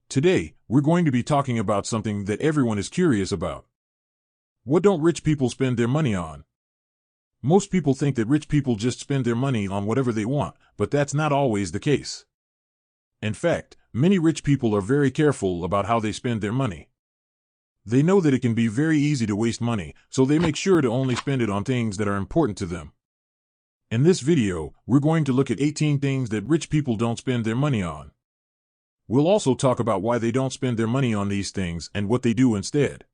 Today, we're going to be talking about something that everyone is curious about. What don't rich people spend their money on? Most people think that rich people just spend their money on whatever they want, but that's not always the case. In fact, many rich people are very careful about how they spend their money. They know that it can be very easy to waste money, so they make sure to only spend it on things that are important to them. In this video, we're going to look at 18 things that rich people don't spend their money on. We'll also talk about why they don't spend their money on these things and what they do instead.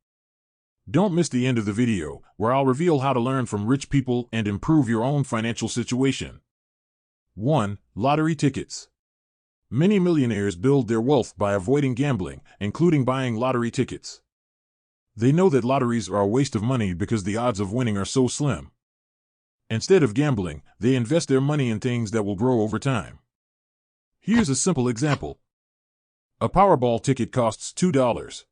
Don't miss the end of the video, where I'll reveal how to learn from rich people and improve your own financial situation. 1. Lottery tickets. Many millionaires build their wealth by avoiding gambling, including buying lottery tickets. They know that lotteries are a waste of money because the odds of winning are so slim. Instead of gambling, they invest their money in things that will grow over time. Here's a simple example. A Powerball ticket costs $2.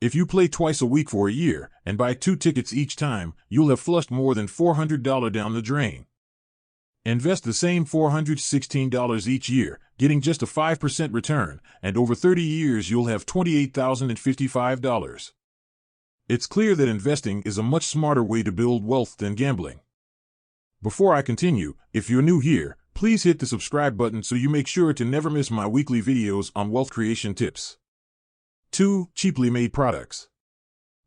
If you play twice a week for a year and buy 2 tickets each time, you'll have flushed more than $400 down the drain. Invest the same $416 each year, getting just a 5% return, and over 30 years you'll have $28,055. It's clear that investing is a much smarter way to build wealth than gambling. Before I continue, if you're new here, please hit the subscribe button so you make sure to never miss my weekly videos on wealth creation tips. 2. Cheaply made products.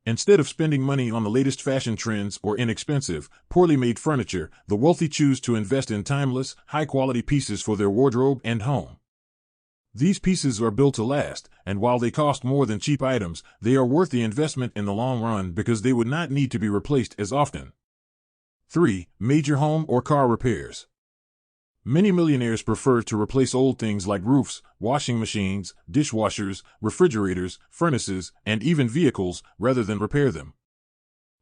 Instead of spending money on the latest fashion trends or inexpensive, poorly made furniture, the wealthy choose to invest in timeless, high-quality pieces for their wardrobe and home. These pieces are built to last, and while they cost more than cheap items, they are worth the investment in the long run because they would not need to be replaced as often. 3. Major home or car repairs. Many millionaires prefer to replace old things like roofs, washing machines, dishwashers, refrigerators, furnaces, and even vehicles, rather than repair them.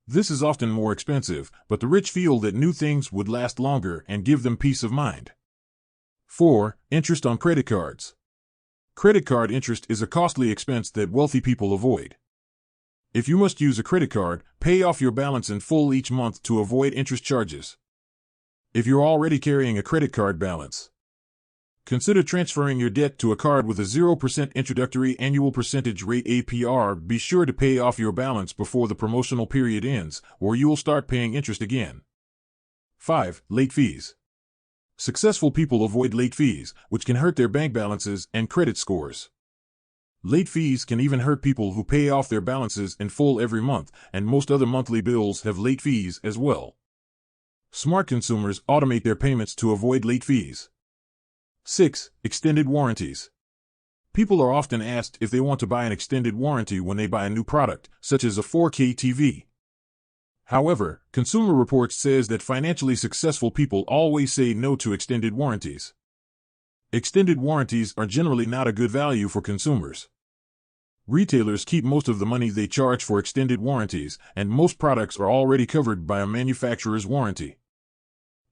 This is often more expensive, but the rich feel that new things would last longer and give them peace of mind. 4. Interest on credit cards. Credit card interest is a costly expense that wealthy people avoid. If you must use a credit card, pay off your balance in full each month to avoid interest charges. If you're already carrying a credit card balance, consider transferring your debt to a card with a 0% introductory annual percentage rate APR. Be sure to pay off your balance before the promotional period ends, or you'll start paying interest again. 5. Late fees. Successful people avoid late fees, which can hurt their bank balances and credit scores. Late fees can even hurt people who pay off their balances in full every month, and most other monthly bills have late fees as well. Smart consumers automate their payments to avoid late fees. 6. Extended warranties. People are often asked if they want to buy an extended warranty when they buy a new product, such as a 4K TV. However, Consumer Reports says that financially successful people always say no to extended warranties. Extended warranties are generally not a good value for consumers. Retailers keep most of the money they charge for extended warranties, and most products are already covered by a manufacturer's warranty.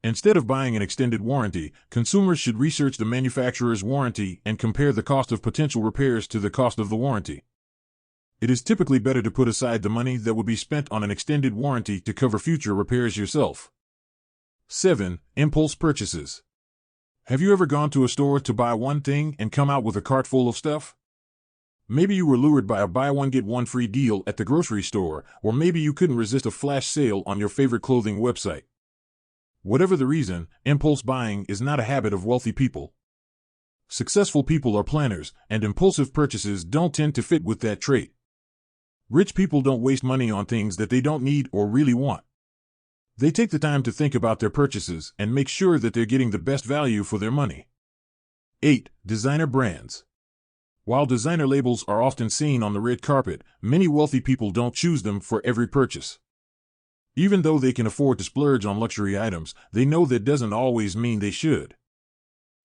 Instead of buying an extended warranty, consumers should research the manufacturer's warranty and compare the cost of potential repairs to the cost of the warranty. It is typically better to put aside the money that would be spent on an extended warranty to cover future repairs yourself. 7. Impulse purchases. Have you ever gone to a store to buy one thing and come out with a cart full of stuff? Maybe you were lured by a buy one get one free deal at the grocery store, or maybe you couldn't resist a flash sale on your favorite clothing website. Whatever the reason, impulse buying is not a habit of wealthy people. Successful people are planners, and impulsive purchases don't tend to fit with that trait. Rich people don't waste money on things that they don't need or really want. They take the time to think about their purchases and make sure that they're getting the best value for their money. 8. Designer brands. While designer labels are often seen on the red carpet, many wealthy people don't choose them for every purchase. Even though they can afford to splurge on luxury items, they know that doesn't always mean they should.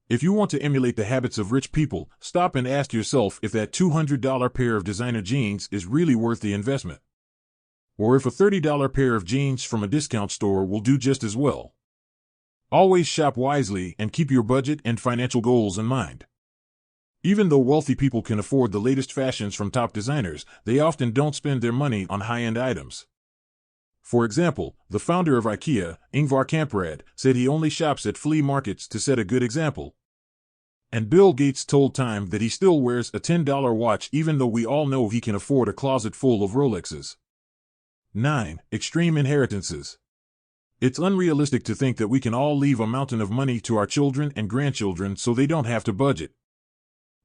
If you want to emulate the habits of rich people, stop and ask yourself if that $200 pair of designer jeans is really worth the investment. Or if a $30 pair of jeans from a discount store will do just as well. Always shop wisely and keep your budget and financial goals in mind. Even though wealthy people can afford the latest fashions from top designers, they often don't spend their money on high-end items. For example, the founder of IKEA, Ingvar Kamprad, said he only shops at flea markets to set a good example. And Bill Gates told Time that he still wears a $10 watch even though we all know he can afford a closet full of Rolexes. 9. Extreme inheritances. It's unrealistic to think that we can all leave a mountain of money to our children and grandchildren so they don't have to budget.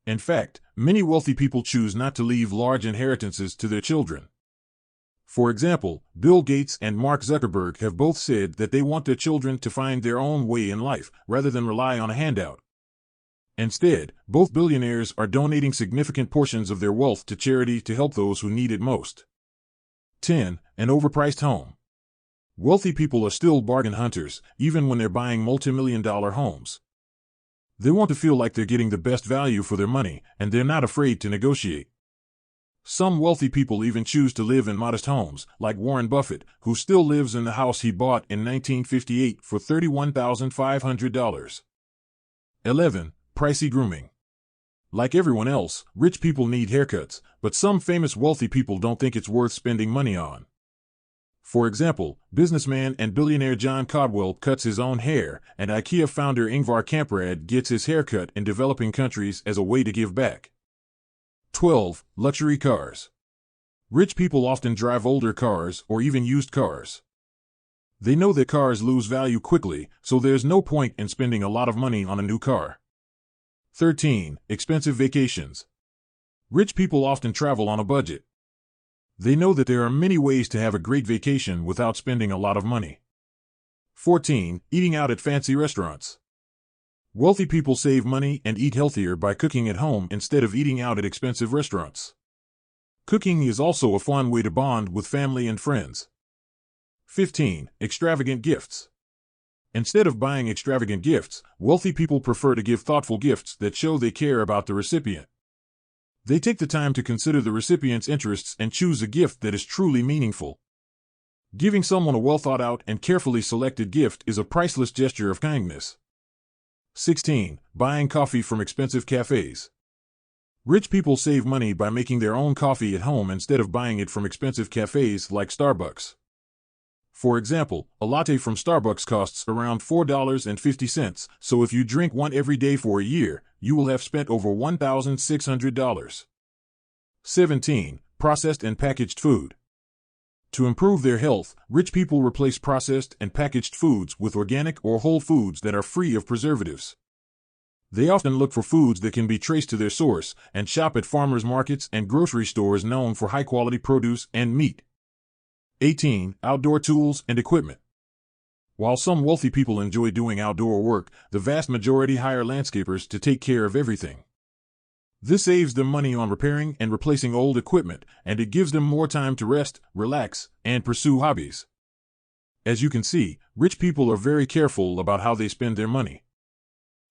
In fact, many wealthy people choose not to leave large inheritances to their children. For example, Bill Gates and Mark Zuckerberg have both said that they want their children to find their own way in life rather than rely on a handout. Instead, both billionaires are donating significant portions of their wealth to charity to help those who need it most. 10. An overpriced home. Wealthy people are still bargain hunters, even when they're buying multi-million-dollar homes. They want to feel like they're getting the best value for their money, and they're not afraid to negotiate. Some wealthy people even choose to live in modest homes, like Warren Buffett, who still lives in the house he bought in 1958 for $31,500. 11. Pricey grooming. Like everyone else, rich people need haircuts, but some famous wealthy people don't think it's worth spending money on. For example, businessman and billionaire John Caldwell cuts his own hair, and IKEA founder Ingvar Kamprad gets his haircut in developing countries as a way to give back. 12. Luxury cars. Rich people often drive older cars or even used cars. They know that cars lose value quickly, so there's no point in spending a lot of money on a new car. 13. Expensive vacations. Rich people often travel on a budget. They know that there are many ways to have a great vacation without spending a lot of money. 14. Eating out at fancy restaurants. Wealthy people save money and eat healthier by cooking at home instead of eating out at expensive restaurants. Cooking is also a fun way to bond with family and friends. 15. Extravagant gifts. Instead of buying extravagant gifts, wealthy people prefer to give thoughtful gifts that show they care about the recipient. They take the time to consider the recipient's interests and choose a gift that is truly meaningful. Giving someone a well-thought-out and carefully selected gift is a priceless gesture of kindness. 16. Buying coffee from expensive cafes. Rich people save money by making their own coffee at home instead of buying it from expensive cafes like Starbucks. For example, a latte from Starbucks costs around $4.50, so if you drink one every day for a year, you will have spent over $1,600. 17. Processed and packaged food. To improve their health, rich people replace processed and packaged foods with organic or whole foods that are free of preservatives. They often look for foods that can be traced to their source and shop at farmers markets and grocery stores known for high-quality produce and meat. 18. Outdoor tools and equipment. While some wealthy people enjoy doing outdoor work, the vast majority hire landscapers to take care of everything. This saves them money on repairing and replacing old equipment, and it gives them more time to rest, relax, and pursue hobbies. As you can see, rich people are very careful about how they spend their money.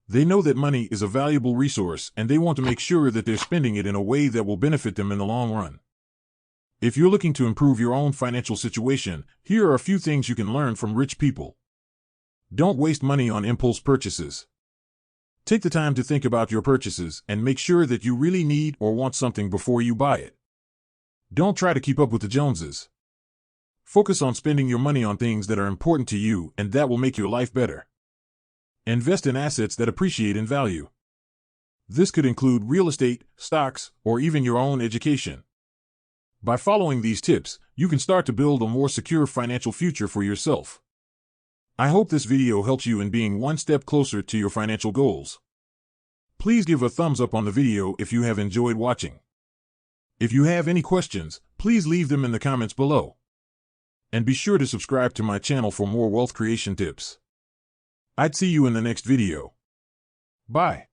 They know that money is a valuable resource, and they want to make sure that they're spending it in a way that will benefit them in the long run. If you're looking to improve your own financial situation, here are a few things you can learn from rich people. Don't waste money on impulse purchases. Take the time to think about your purchases and make sure that you really need or want something before you buy it. Don't try to keep up with the Joneses. Focus on spending your money on things that are important to you and that will make your life better. Invest in assets that appreciate in value. This could include real estate, stocks, or even your own education. By following these tips, you can start to build a more secure financial future for yourself. I hope this video helps you in being one step closer to your financial goals. Please give a thumbs up on the video if you have enjoyed watching. If you have any questions, please leave them in the comments below. And be sure to subscribe to my channel for more wealth creation tips. I'd see you in the next video. Bye.